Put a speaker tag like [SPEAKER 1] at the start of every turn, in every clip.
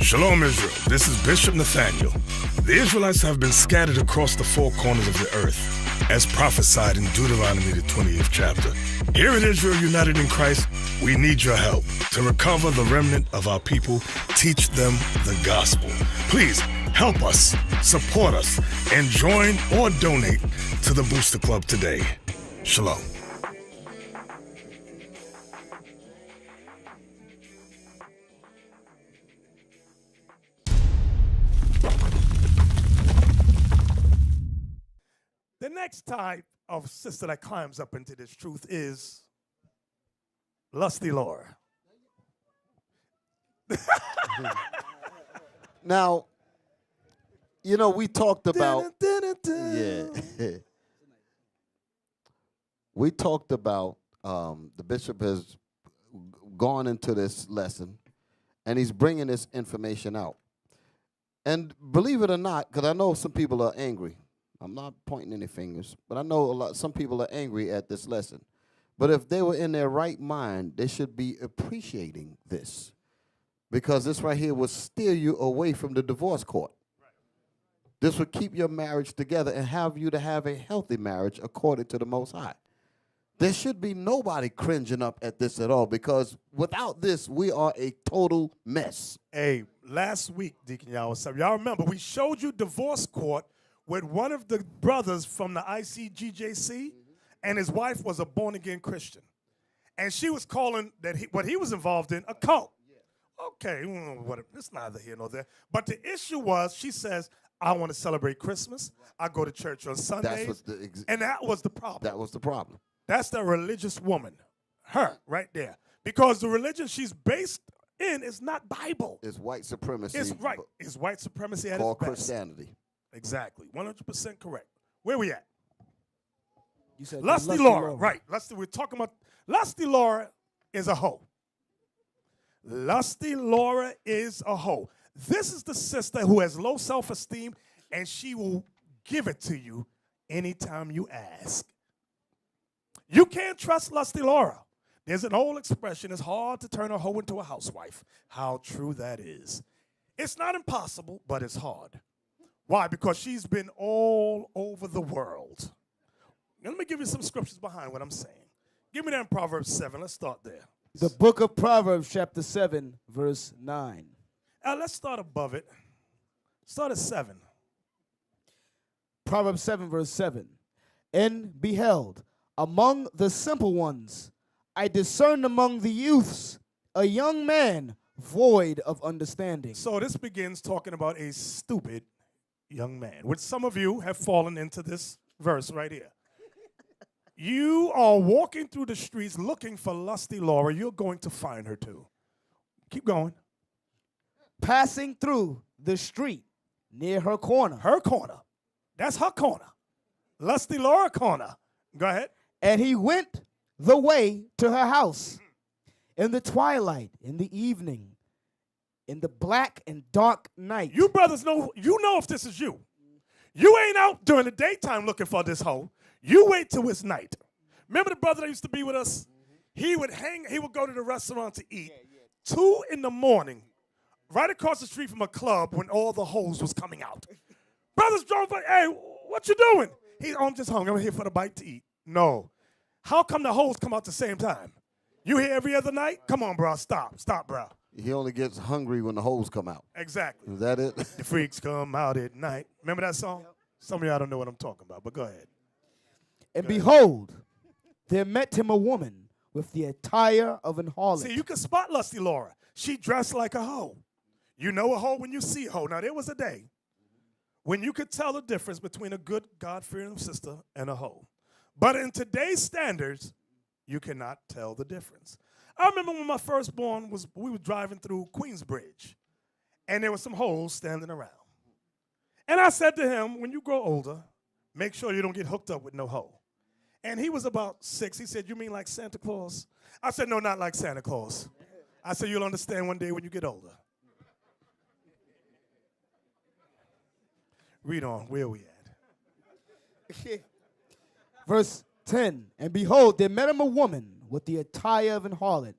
[SPEAKER 1] Shalom, Israel. This is Bishop Nathaniel. The Israelites have been scattered across the four corners of the earth, as prophesied in Deuteronomy, the 20th chapter. Here in Israel United in Christ, we need your help to recover the remnant of our people, teach them the gospel. Please help us, support us, and join or donate to the Booster Club today. Shalom.
[SPEAKER 2] The next type of sister that climbs up into this truth is Lusty Laura.
[SPEAKER 3] Now, you know, we talked about, yeah. We talked about, the bishop has gone into this lesson, and he's bringing this information out. And believe it or not, because I know some people are angry. I'm not pointing any fingers, but I know some people are angry at this lesson. But if they were in their right mind, they should be appreciating this, because this right here will steer you away from the divorce court. This will keep your marriage together and have you to have a healthy marriage according to the Most High. There should be nobody cringing up at this at all, because without this, we are a total mess.
[SPEAKER 2] Hey, last week, Deacon y'all remember we showed you divorce court with one of the brothers from the ICGJC, and his wife was a born-again Christian. And she was calling that what he was involved in a cult. Okay, it's neither here nor there. But the issue was, she says, I want to celebrate Christmas. I go to church on Sundays. And that was the problem.
[SPEAKER 3] That was the problem.
[SPEAKER 2] That's the religious woman, her, right there. Because the religion she's based in is not Bible.
[SPEAKER 3] It's white supremacy.
[SPEAKER 2] It's right. It's white supremacy at
[SPEAKER 3] called
[SPEAKER 2] its best.
[SPEAKER 3] Christianity.
[SPEAKER 2] Exactly. 100% correct. Where we at?
[SPEAKER 4] You said
[SPEAKER 2] Lusty Laura. Right. We're talking about Lusty Laura is a hoe. Lusty Laura is a hoe. This is the sister who has low self-esteem, and she will give it to you anytime you ask. You can't trust Lusty Laura. There's an old expression, it's hard to turn a hoe into a housewife. How true that is. It's not impossible, but it's hard. Why? Because she's been all over the world. Now, let me give you some scriptures behind what I'm saying. Give me that in Proverbs 7. Let's start there.
[SPEAKER 4] The book of Proverbs, chapter 7, verse 9.
[SPEAKER 2] Let's start above it. Start at 7.
[SPEAKER 4] Proverbs 7, verse 7. And beheld, among the simple ones, I discerned among the youths a young man void of understanding.
[SPEAKER 2] So this begins talking about a stupid young man, which some of you have fallen into this verse right here. You are walking through the streets looking for Lusty Laura. You're going to find her too. Keep going.
[SPEAKER 4] Passing through the street near her corner.
[SPEAKER 2] Her corner. That's her corner. Lusty Laura corner. Go ahead.
[SPEAKER 4] And he went the way to her house in the twilight, in the evening, in the black and dark night.
[SPEAKER 2] You brothers know, if this is you. You ain't out during the daytime looking for this hoe. You wait till it's night. Remember the brother that used to be with us? He would go to the restaurant to eat. 2 in the morning, right across the street from a club when all the hoes was coming out. Brothers drove by, hey, what you doing? I'm just hungry. I'm here for the bite to eat. No. How come the hoes come out the same time? You here every other night? Come on, bro. Stop, bro.
[SPEAKER 3] He only gets hungry when the hoes come out.
[SPEAKER 2] Exactly.
[SPEAKER 3] Is that it?
[SPEAKER 2] The freaks come out at night. Remember that song? Some of y'all don't know what I'm talking about, but go ahead.
[SPEAKER 4] And behold, there met him a woman with the attire of an harlot.
[SPEAKER 2] See, you can spot Lusty Laura. She dressed like a hoe. You know a hoe when you see a hoe. Now, there was a day when you could tell the difference between a good God-fearing sister and a hoe. But in today's standards, you cannot tell the difference. I remember when my firstborn we were driving through Queensbridge, and there were some hoes standing around. And I said to him, when you grow older, make sure you don't get hooked up with no hoe. And he was about 6. He said, you mean like Santa Claus? I said, no, not like Santa Claus. I said, you'll understand one day when you get older. Read on. Where are we at?
[SPEAKER 4] Verse 10. And behold, there met him a woman with the attire of an harlot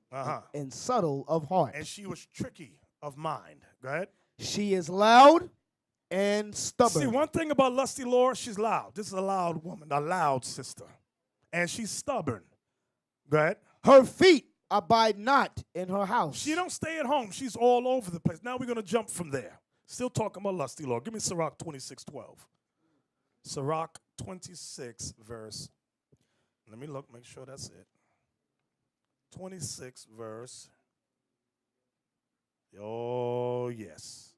[SPEAKER 4] and subtle of heart.
[SPEAKER 2] And she was tricky of mind. Go ahead.
[SPEAKER 4] She is loud and stubborn.
[SPEAKER 2] See, one thing about Lusty Laura, she's loud. This is a loud woman, a loud sister. And she's stubborn. Go ahead.
[SPEAKER 4] Her feet abide not in her house.
[SPEAKER 2] She don't stay at home. She's all over the place. Now we're going to jump from there. Still talking about Lusty Laura. Give me Sirach 26:12. Sirach 26, verse. Let me look, make sure that's it. 26, verse. Oh, yes.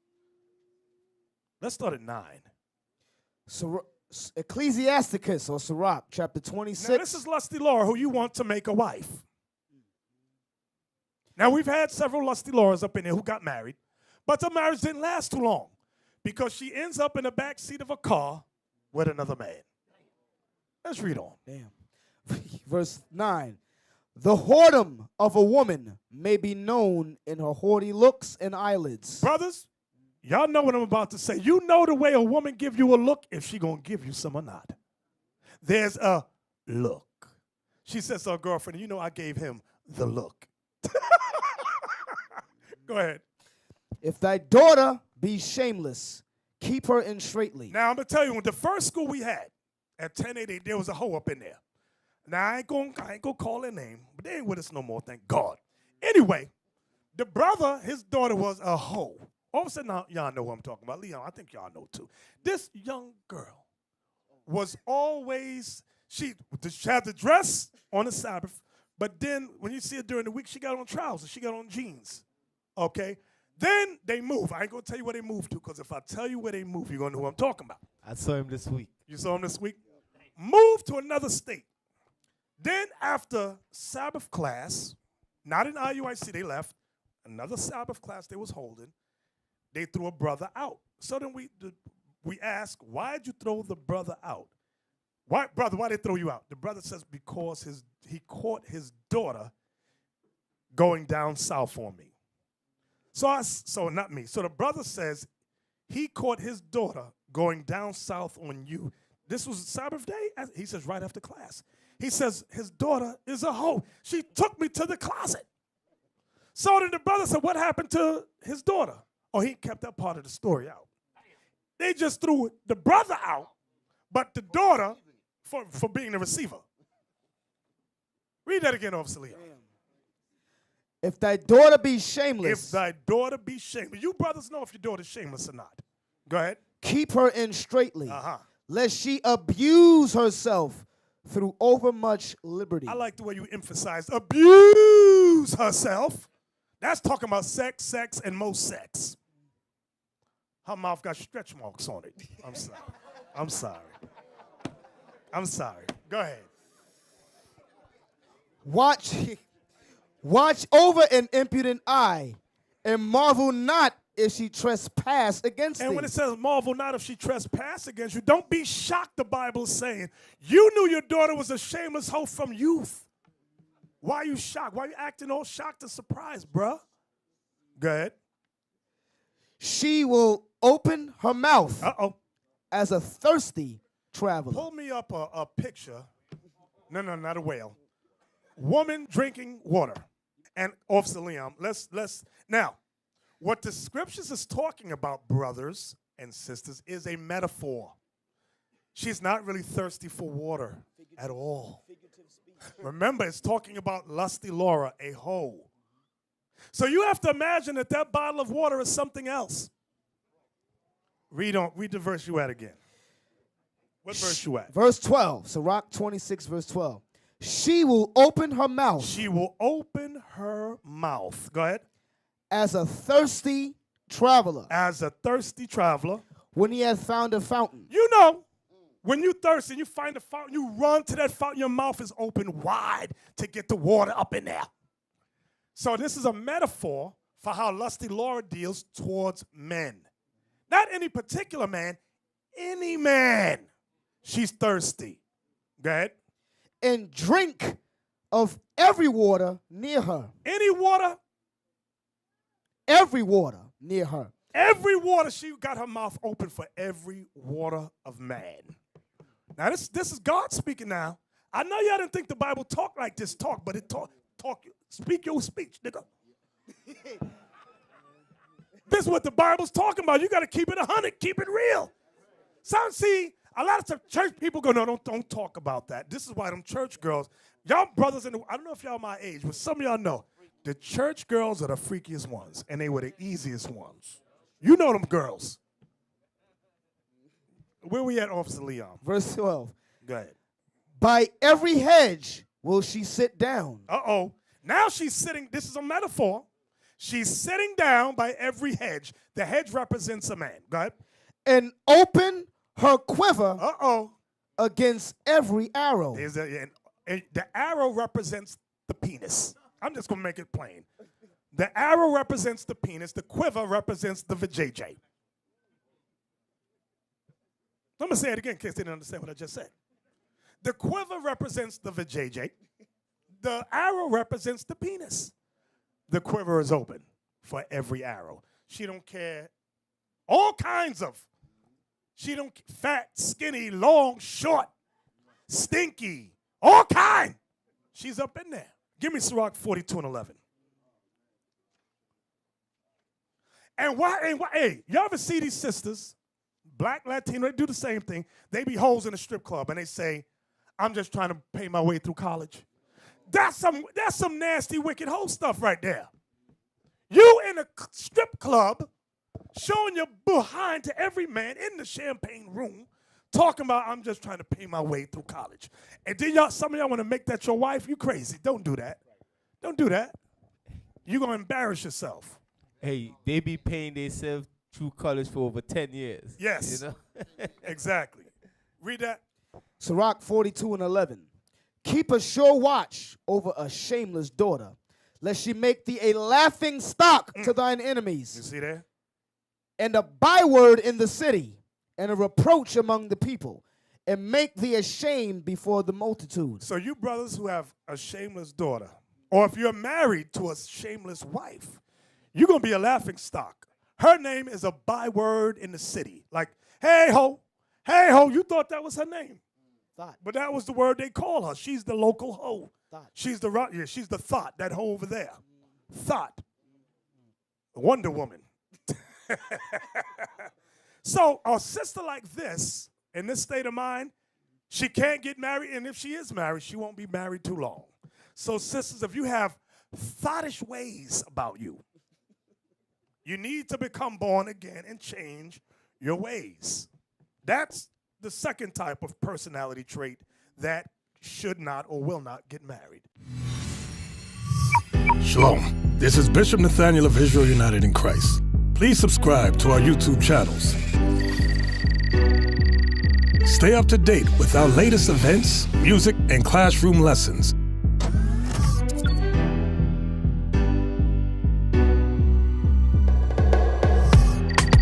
[SPEAKER 2] Let's start at 9.
[SPEAKER 4] Ecclesiasticus or Sirach, chapter 26.
[SPEAKER 2] Now, this is Lusty Laura, who you want to make a wife. Now, we've had several Lusty Lauras up in there who got married, but the marriage didn't last too long because she ends up in the back seat of a car with another man. Let's read on.
[SPEAKER 4] Damn. Verse 9. The whoredom of a woman may be known in her haughty looks and eyelids.
[SPEAKER 2] Brothers, y'all know what I'm about to say. You know the way a woman give you a look if she gonna give you some or not. There's a look. She says to her girlfriend, you know I gave him the look. Go ahead.
[SPEAKER 4] If thy daughter be shameless, keep her in straitly.
[SPEAKER 2] Now, I'm going to tell you, when the first school we had at 1088, there was a hoe up in there. Now, I ain't going to call her name, but they ain't with us no more, thank God. Anyway, the brother, his daughter was a hoe. All of a sudden, now, y'all know what I'm talking about. Leon, I think y'all know too. This young girl was always, she had the dress on the Sabbath, but then when you see her during the week, she got on trousers, she got on jeans, okay? Then they move. I ain't going to tell you where they moved to, because if I tell you where they moved, you're going to know who I'm talking about.
[SPEAKER 5] I saw him this week.
[SPEAKER 2] You saw him this week? Moved to another state. Then after Sabbath class, not in IUIC, they left, another Sabbath class they was holding, they threw a brother out. So then we asked, why'd you throw the brother out? Why, brother, why'd they throw you out? The brother says, because he caught his daughter going down south on me. So not me. So the brother says he caught his daughter going down south on you. This was Sabbath day? He says right after class. He says his daughter is a hoe. She took me to the closet. So then the brother said, what happened to his daughter? Oh, he kept that part of the story out. They just threw the brother out, but the daughter for being the receiver. Read that again, Officer Leon.
[SPEAKER 4] If thy daughter be shameless.
[SPEAKER 2] If thy daughter be shameless. You brothers know if your daughter's shameless or not. Go ahead.
[SPEAKER 4] Keep her in straitly, lest she abuse herself through overmuch liberty.
[SPEAKER 2] I like the way you emphasize abuse herself. That's talking about sex, and most sex. Her mouth got stretch marks on it. I'm sorry. I'm sorry. I'm sorry. Go ahead.
[SPEAKER 4] Watch over an impudent eye, and marvel not if she trespass against thee.
[SPEAKER 2] And when it says marvel not if she trespass against you, don't be shocked, the Bible is saying. You knew your daughter was a shameless hoe from youth. Why are you shocked? Why are you acting all shocked and surprised, bruh? Go ahead.
[SPEAKER 4] She will open her mouth as a thirsty traveler.
[SPEAKER 2] Pull me up a picture. No, not a whale. Woman drinking water. And Officer Leon, let's now, what the scriptures is talking about, brothers and sisters, is a metaphor. She's not really thirsty for water at all. Remember, it's talking about Lusty Laura, a hoe. So you have to imagine that bottle of water is something else. Read the verse you at again. What verse you at?
[SPEAKER 4] Verse 12, Sirach 26, verse 12. She will open her mouth.
[SPEAKER 2] She will open her mouth. Go ahead.
[SPEAKER 4] As a thirsty traveler.
[SPEAKER 2] As a thirsty traveler.
[SPEAKER 4] When he has found a fountain.
[SPEAKER 2] You know, when you thirsty and you find a fountain, you run to that fountain, your mouth is open wide to get the water up in there. So this is a metaphor for how Lusty Laura deals towards men. Not any particular man, any man. She's thirsty. Go ahead.
[SPEAKER 4] And drink of every water near her.
[SPEAKER 2] Any water,
[SPEAKER 4] Every water near her.
[SPEAKER 2] every water, she got her mouth open for every water of man. Now, this is God speaking now. I know y'all didn't think the Bible talk like this talk, but it speak your speech, nigga. This is what the Bible's talking about. You got to keep it 100, keep it real. See, a lot of church people go, no, don't talk about that. This is why them church girls, y'all brothers, I don't know if y'all my age, but some of y'all know, the church girls are the freakiest ones, and they were the easiest ones. You know them girls. Where we at, Officer Leon?
[SPEAKER 4] Verse 12.
[SPEAKER 2] Go ahead.
[SPEAKER 4] By every hedge will she sit down.
[SPEAKER 2] Uh-oh. Now she's sitting, this is a metaphor. She's sitting down by every hedge. The hedge represents a man. Go ahead.
[SPEAKER 4] And open her quiver
[SPEAKER 2] Uh-oh.
[SPEAKER 4] against every arrow.
[SPEAKER 2] And the arrow represents the penis. I'm just going to make it plain. The arrow represents the penis. The quiver represents the vajayjay. I'm going to say it again in case they didn't understand what I just said. The quiver represents the vajayjay. The arrow represents the penis. The quiver is open for every arrow. She don't care. All kinds of. She don't fat, skinny, long, short, stinky, all kind. She's up in there. Give me Sirach 42:11. And why, hey, y'all ever see these sisters, black, Latino, they do the same thing. They be hoes in a strip club and they say, I'm just trying to pay my way through college. That's some nasty, wicked hoe stuff right there. You in a strip club showing your behind to every man in the champagne room, talking about I'm just trying to pay my way through college. And then some of y'all want to make that your wife? You crazy. Don't do that. Don't do that. You're going to embarrass yourself.
[SPEAKER 5] Hey, they be paying themselves through college for over 10 years.
[SPEAKER 2] Yes.
[SPEAKER 5] You know?
[SPEAKER 2] Exactly. Read that.
[SPEAKER 4] Sirach 42:11. Keep a sure watch over a shameless daughter, lest she make thee a laughing stock to thine
[SPEAKER 2] You
[SPEAKER 4] enemies,
[SPEAKER 2] see there?
[SPEAKER 4] and a byword in the city, and a reproach among the people, and make thee ashamed before the multitude.
[SPEAKER 2] So you brothers who have a shameless daughter, or if you're married to a shameless wife, you're going to be a laughing stock. Her name is a byword in the city. Like, hey ho, you thought that was her name.
[SPEAKER 4] Thought.
[SPEAKER 2] But that was the word they call her. She's the local hoe.
[SPEAKER 4] Thought.
[SPEAKER 2] She's the thought, that hoe over there. Thought. Wonder Woman. So a sister like this, in this state of mind, she can't get married, and if she is married, she won't be married too long. So sisters, if you have thoughtish ways about you, you need to become born again and change your ways. That's the second type of personality trait that should not or will not get married.
[SPEAKER 1] Shalom. This is Bishop Nathaniel of Israel United in Christ. Please subscribe to our YouTube channels. Stay up to date with our latest events, music, and classroom lessons.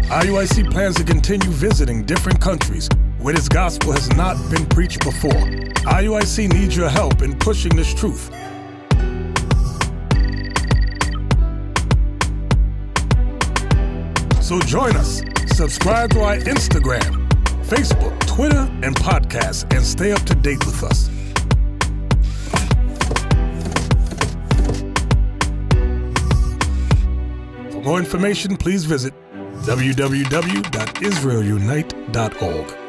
[SPEAKER 1] IUIC plans to continue visiting different countries where this gospel has not been preached before. IUIC needs your help in pushing this truth. So join us. Subscribe to our Instagram, Facebook, Twitter, and podcast, and stay up to date with us. For more information, please visit www.israelunite.org.